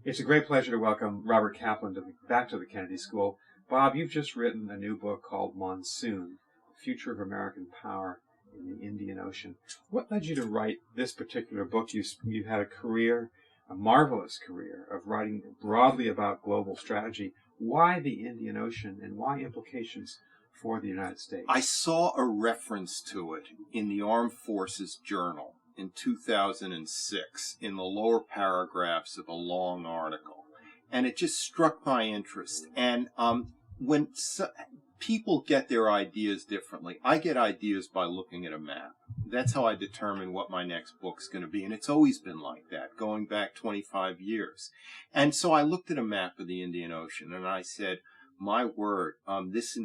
It's a great pleasure to welcome Robert Kaplan back to the Kennedy School. Bob, you've just written a new book called Monsoon, Future of American Power in the Indian Ocean. What led you to write this particular book? You had a career, a marvelous career, of writing broadly about global strategy. Why the Indian Ocean, and why implications for the United States? I saw a reference to it in the Armed Forces Journal in 2006 in the lower paragraphs of a long article, and it just struck my interest. And people get their ideas differently. I get ideas by looking at a map. That's how I determine what my next book's going to be, and it's always been like that, going back 25 years. And so I looked at a map of the Indian Ocean, and I said, my word, this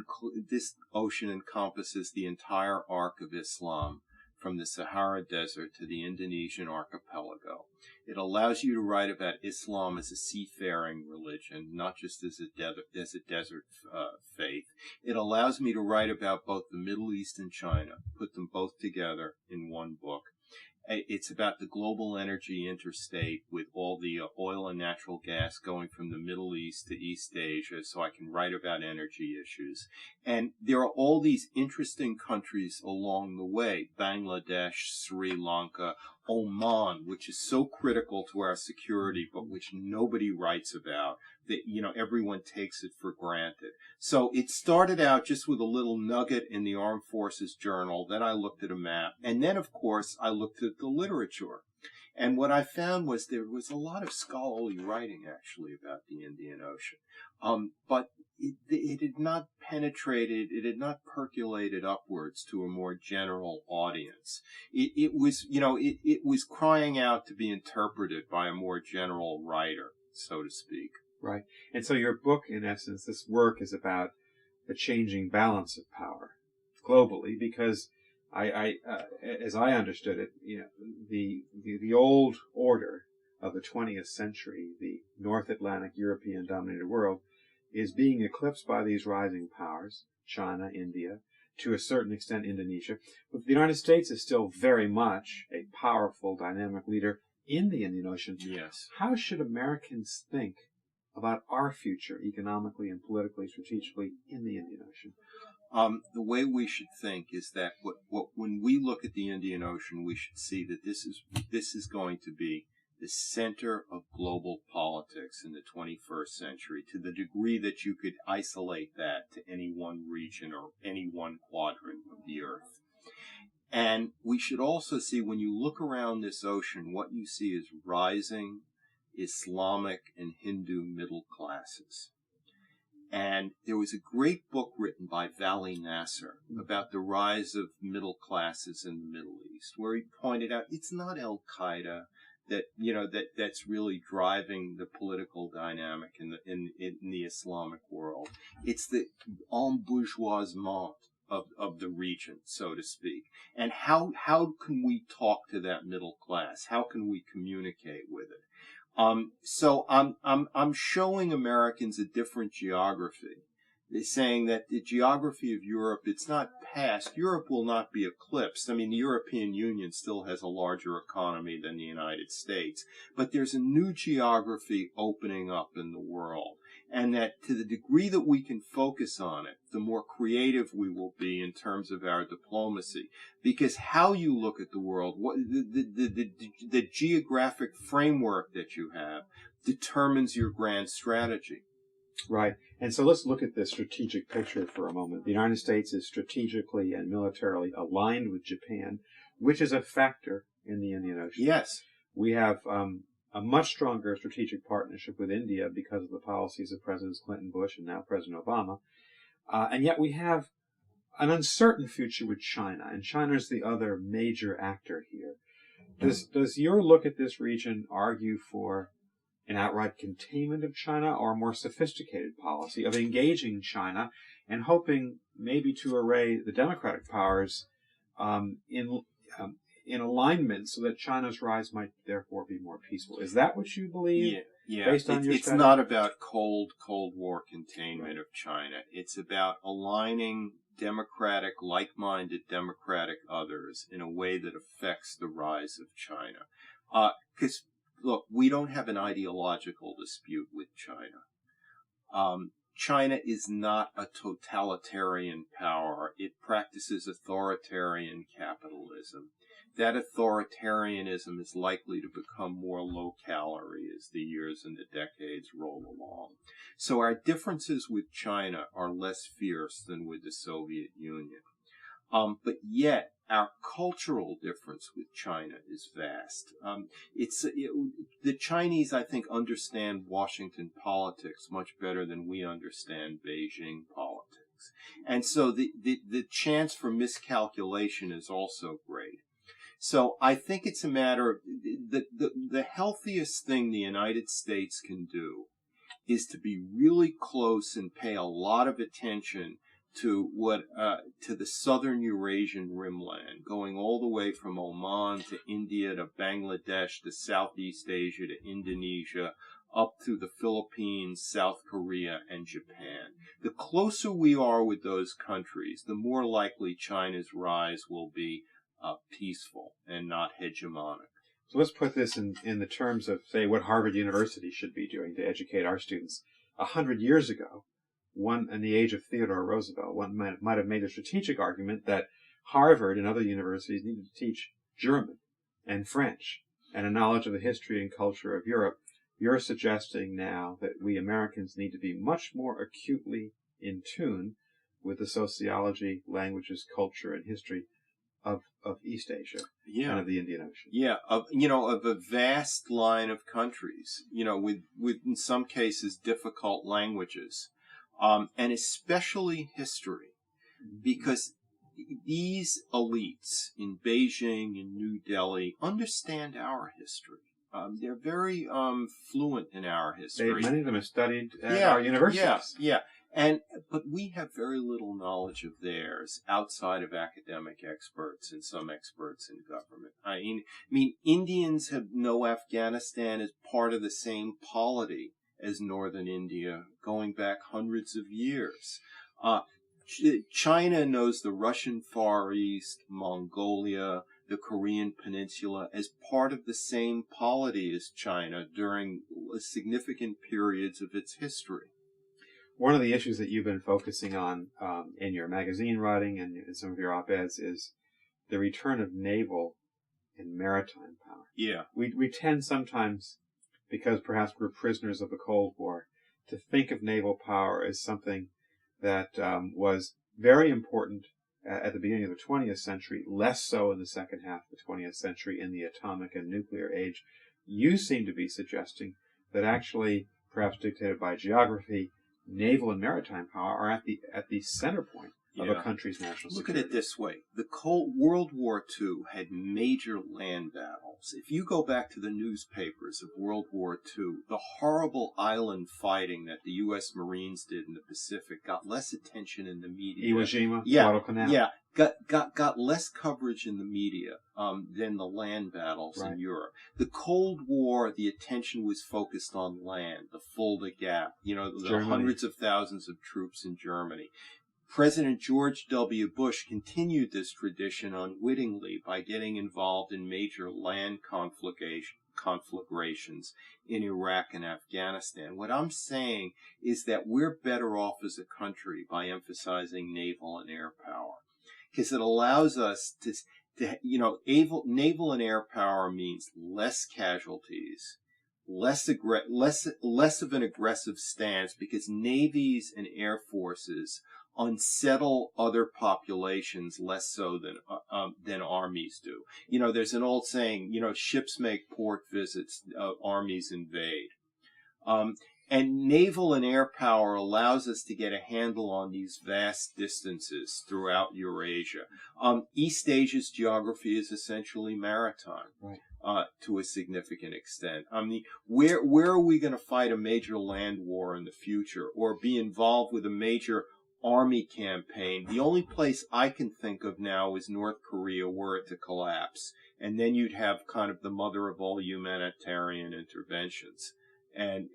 ocean encompasses the entire arc of Islam, from the Sahara Desert to the Indonesian archipelago. It allows you to write about Islam as a seafaring religion, not just as a desert faith. It allows me to write about both the Middle East and China, put them both together in one book. It's about the global energy interstate with all the oil and natural gas going from the Middle East to East Asia, so I can write about energy issues. And there are all these interesting countries along the way: Bangladesh, Sri Lanka, Oman, which is so critical to our security, but which nobody writes about, that, everyone takes it for granted. So it started out just with a little nugget in the Armed Forces Journal. Then I looked at a map. And then, of course, I looked at the literature. And what I found was there was a lot of scholarly writing, actually, about the Indian Ocean. But it had not penetrated, it had not percolated upwards to a more general audience. It was crying out to be interpreted by a more general writer, so to speak. Right. And so your book, in essence, this work is about the changing balance of power globally, because as I understood it, the old order of the 20th century, the North Atlantic European dominated world, is being eclipsed by these rising powers, China, India, to a certain extent Indonesia. But the United States is still very much a powerful, dynamic leader in the Indian Ocean. Yes. How should Americans think about our future economically and politically, strategically in the Indian Ocean? The way we should think is that when we look at the Indian Ocean, we should see that this is going to be the center of global politics in the 21st century, to the degree that you could isolate that to any one region or any one quadrant of the earth. And we should also see, when you look around this ocean, what you see is rising Islamic and Hindu middle classes. And there was a great book written by Vali Nasser about the rise of middle classes in the Middle East, where he pointed out it's not Al-Qaeda that's really driving the political dynamic in the Islamic world. It's the embourgeoisement of the region, so to speak. And how can we talk to that middle class? How can we communicate with it? So I'm showing Americans a different geography. They're saying that the geography of Europe, it's not past. Europe will not be eclipsed. I mean, the European Union still has a larger economy than the United States, but there's a new geography opening up in the world. And that to the degree that we can focus on it, the more creative we will be in terms of our diplomacy. Because how you look at the world, the geographic framework that you have, determines your grand strategy. Right. And so let's look at the strategic picture for a moment. The United States is strategically and militarily aligned with Japan, which is a factor in the Indian Ocean. Yes. We have a much stronger strategic partnership with India because of the policies of Presidents Clinton, Bush, and now President Obama. And yet we have an uncertain future with China, and China is the other major actor here. Does your look at this region argue for an outright containment of China, or a more sophisticated policy of engaging China and hoping maybe to array the democratic powers in alignment so that China's rise might therefore be more peaceful? Is that what you believe? Yeah. Based on your it's study? not about Cold War containment of China. It's about aligning democratic, like-minded democratic others in a way that affects the rise of China. Because look, we don't have an ideological dispute with China. China is not a totalitarian power. It practices authoritarian capitalism. That authoritarianism is likely to become more low calorie as the years and the decades roll along. So our differences with China are less fierce than with the Soviet Union. But yet, our cultural difference with China is vast. The Chinese, I think, understand Washington politics much better than we understand Beijing politics. And so the chance for miscalculation is also great. So I think it's a matter of the healthiest thing the United States can do is to be really close and pay a lot of attention to to the southern Eurasian rimland, going all the way from Oman to India to Bangladesh to Southeast Asia to Indonesia, up through the Philippines, South Korea, and Japan. The closer we are with those countries, the more likely China's rise will be peaceful and not hegemonic. So let's put this in the terms of, say, what Harvard University should be doing to educate our students. 100 years ago, in the age of Theodore Roosevelt, one might have made a strategic argument that Harvard and other universities needed to teach German and French and a knowledge of the history and culture of Europe. You're suggesting now that we Americans need to be much more acutely in tune with the sociology, languages, culture, and history of East Asia and of the Indian Ocean. Yeah, of a vast line of countries, with in some cases difficult languages. And especially history, because these elites in Beijing and New Delhi understand our history. They're very fluent in our history. Many of them have studied at our universities. But we have very little knowledge of theirs outside of academic experts and some experts in government. I mean, Indians know Afghanistan as part of the same polity as northern India, going back hundreds of years. China knows the Russian Far East, Mongolia, the Korean Peninsula as part of the same polity as China during significant periods of its history. One of the issues that you've been focusing on in your magazine writing and in some of your op-eds is the return of naval and maritime power. Yeah. We tend sometimes, because perhaps we're prisoners of the Cold War, to think of naval power as something that was very important at the beginning of the 20th century, less so in the second half of the 20th century in the atomic and nuclear age. You seem to be suggesting that actually, perhaps dictated by geography, naval and maritime power are at the center point of a country's national security. Look at it this way. The World War II had major land battles. If you go back to the newspapers of World War II, the horrible island fighting that the U.S. Marines did in the Pacific got less attention in the media. Iwo Jima, Guadalcanal. Yeah, got less coverage in the media than the land battles in Europe. The Cold War, the attention was focused on land, the Fulda Gap, the hundreds of thousands of troops in Germany. President George W. Bush continued this tradition unwittingly by getting involved in major land conflagrations in Iraq and Afghanistan. What I'm saying is that we're better off as a country by emphasizing naval and air power, because it allows us to naval and air power means less casualties, less of an aggressive stance, because navies and air forces unsettle other populations less so than armies do. There's an old saying, ships make port visits, armies invade. And naval and air power allows us to get a handle on these vast distances throughout Eurasia. East Asia's geography is essentially maritime. To a significant extent. I mean, where are we going to fight a major land war in the future, or be involved with a major army campaign? The only place I can think of now is North Korea, were it to collapse, and then you'd have kind of the mother of all humanitarian interventions, and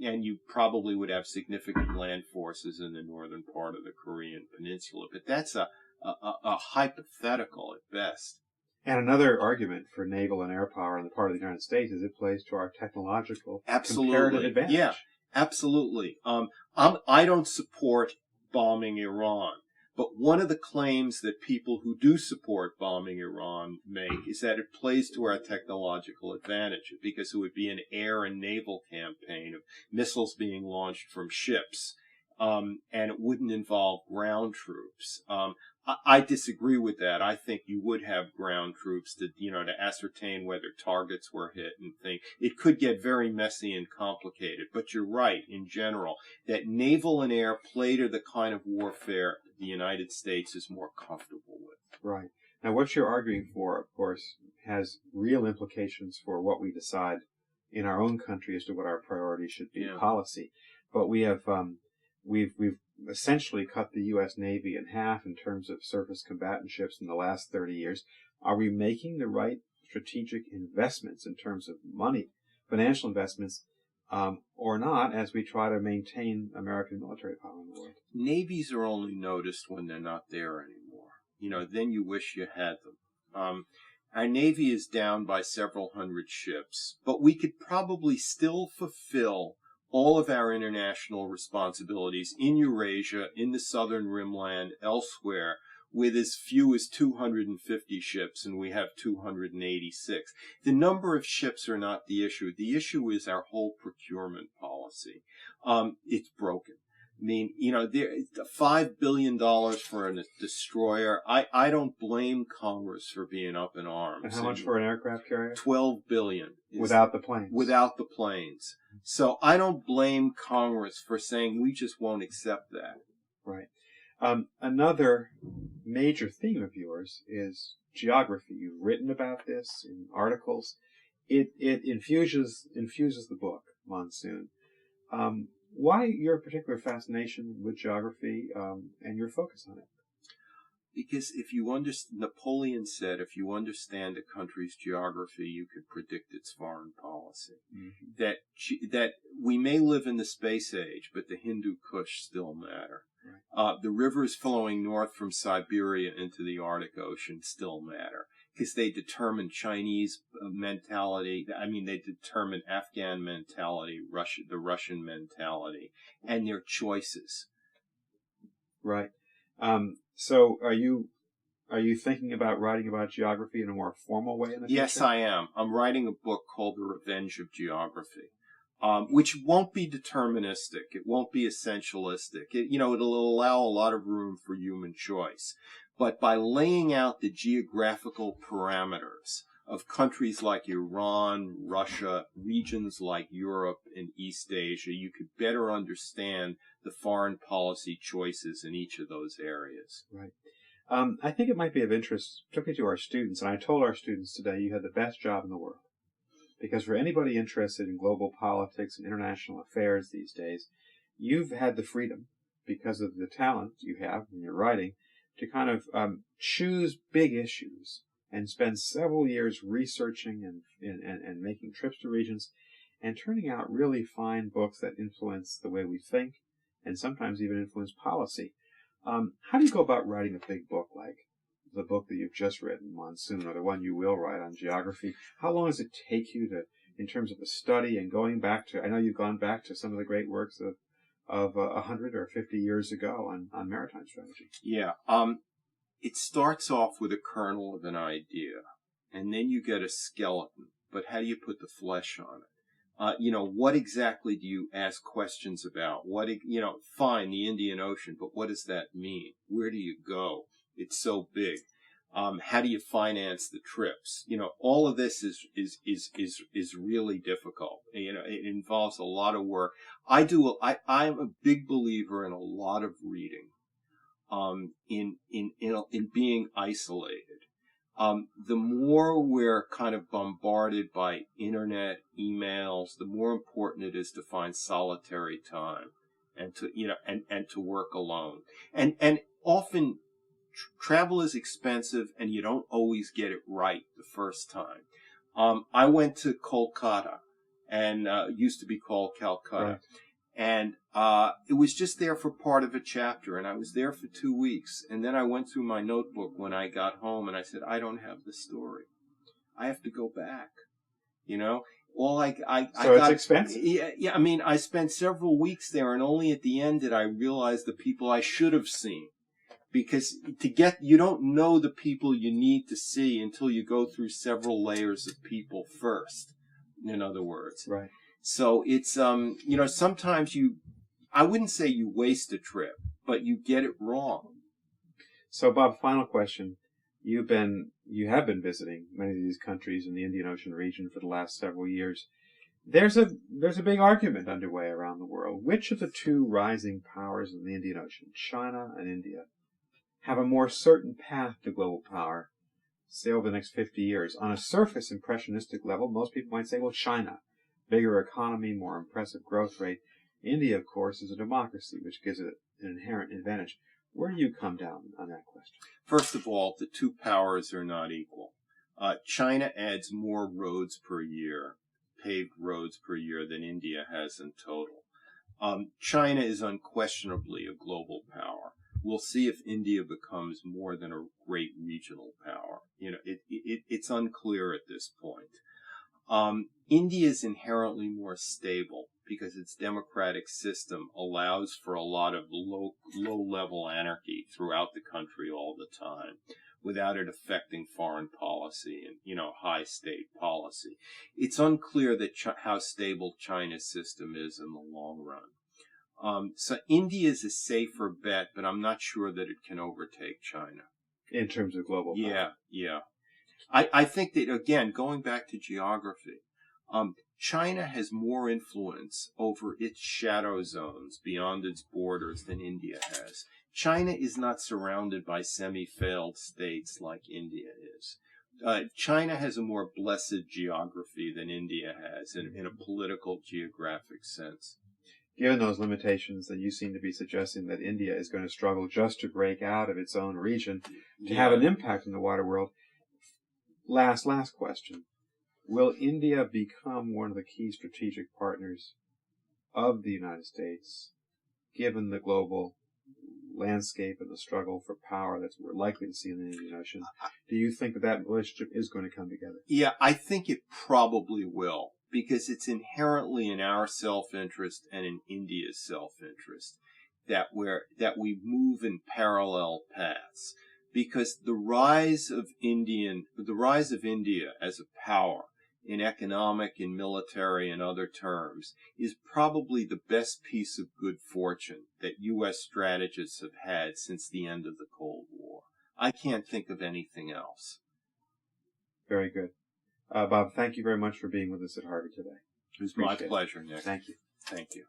you probably would have significant land forces in the northern part of the Korean Peninsula. But that's a hypothetical at best. And another argument for naval and air power on the part of the United States is it plays to our technological comparative advantage. Yeah, absolutely. I don't support bombing Iran, but one of the claims that people who do support bombing Iran make is that it plays to our technological advantage because it would be an air and naval campaign of missiles being launched from ships, and it wouldn't involve ground troops. I disagree with that. I think you would have ground troops to ascertain whether targets were hit and things. It could get very messy and complicated, but you're right in general that naval and air play to the kind of warfare the United States is more comfortable with. Right. Now, what you're arguing for, of course, has real implications for what we decide in our own country as to what our priorities should be in policy. But we have, we've essentially cut the U.S. Navy in half in terms of surface combatant ships in the last 30 years. Are we making the right strategic investments in terms of money, financial investments, or not, as we try to maintain American military power in the world? Navies are only noticed when they're not there anymore. Then you wish you had them. Our Navy is down by several hundred ships, but we could probably still fulfill all of our international responsibilities in Eurasia, in the southern rimland, elsewhere, with as few as 250 ships, and we have 286. The number of ships are not the issue. The issue is our whole procurement policy. It's broken. I mean, $5 billion for a destroyer. I don't blame Congress for being up in arms. And how much for an aircraft carrier? $12 billion. Without the planes. Without the planes. So I don't blame Congress for saying we just won't accept that. Right. Another major theme of yours is geography. You've written about this in articles. It infuses the book, Monsoon. Why your particular fascination with geography and your focus on it? Because Napoleon said, if you understand a country's geography, you could predict its foreign policy. Mm-hmm. That we may live in the space age, but the Hindu Kush still matter. Right. The rivers flowing north from Siberia into the Arctic Ocean still matter because they determine Chinese mentality. I mean, they determine Afghan mentality, the Russian mentality, and their choices. Right. So are you thinking about writing about geography in a more formal way in the future? Yes, I am. I'm writing a book called The Revenge of Geography, which won't be deterministic. It won't be essentialistic. It'll allow a lot of room for human choice. But by laying out the geographical parameters of countries like Iran, Russia, regions like Europe and East Asia, you could better understand the foreign policy choices in each of those areas. Right. I think it might be of interest, particularly to our students, and I told our students today you had the best job in the world. Because for anybody interested in global politics and international affairs these days, you've had the freedom, because of the talent you have in your writing, to kind of choose big issues and spend several years researching and making trips to regions and turning out really fine books that influence the way we think and sometimes even influence policy. How do you go about writing a big book like the book that you've just written, Monsoon, or the one you will write on geography? How long does it take you in terms of a study and going back to, I know you've gone back to some of the great works of 100 or 50 years ago on maritime strategy? Yeah. It starts off with a kernel of an idea, and then you get a skeleton. But how do you put the flesh on it? What exactly do you ask questions about? Fine, the Indian Ocean, but what does that mean? Where do you go? It's so big. How do you finance the trips? All of this is really difficult. It involves a lot of work. I'm a big believer in a lot of reading, in being isolated. The more we're kind of bombarded by internet, emails, the more important it is to find solitary time and to work alone. And often travel is expensive and you don't always get it right the first time. I went to Kolkata and used to be called Calcutta. Right. And it was just there for part of a chapter, and I was there for 2 weeks. And then I went through my notebook when I got home, and I said, I don't have the story. I have to go back. You know, So I it's got, expensive. yeah. I mean, I spent several weeks there, and only at the end did I realize the people I should have seen. Because you don't know the people you need to see until you go through several layers of people first. In other words, Right. So it's sometimes I wouldn't say you waste a trip, but you get it wrong. So, Bob, final question. You have been visiting many of these countries in the Indian Ocean region for the last several years. There's a big argument underway around the world. Which of the two rising powers in the Indian Ocean, China and India, have a more certain path to global power, say over the next 50 years? On a surface impressionistic level, most people might say, well, China, bigger economy, more impressive growth rate. India, of course, is a democracy, which gives it an inherent advantage. Where do you come down on that question? First of all, the two powers are not equal. China adds more roads per year, paved roads per year, than India has in total. China is unquestionably a global power. We'll see if India becomes more than a great regional power. It's unclear at this point. India is inherently more stable because its democratic system allows for a lot of low-level anarchy throughout the country all the time, without it affecting foreign policy and, high state policy. It's unclear how stable China's system is in the long run. So India is a safer bet, but I'm not sure that it can overtake China. In terms of global power? Yeah. I think that, again, going back to geography, China has more influence over its shadow zones beyond its borders than India has. China is not surrounded by semi-failed states like India is. China has a more blessed geography than India has in a political geographic sense. Given those limitations, then you seem to be suggesting that India is going to struggle just to break out of its own region to have an impact in the water world. Last question. Will India become one of the key strategic partners of the United States, given the global landscape and the struggle for power that we're likely to see in the Indian Ocean? Do you think that relationship is going to come together? Yeah, I think it probably will, because it's inherently in our self-interest and in India's self-interest that we move in parallel paths. Because the rise of India as a power, in economic, in military, and other terms, is probably the best piece of good fortune that U.S. strategists have had since the end of the Cold War. I can't think of anything else. Very good. Bob, thank you very much for being with us at Harvard today. It was my pleasure, Nick. Thank you. Thank you.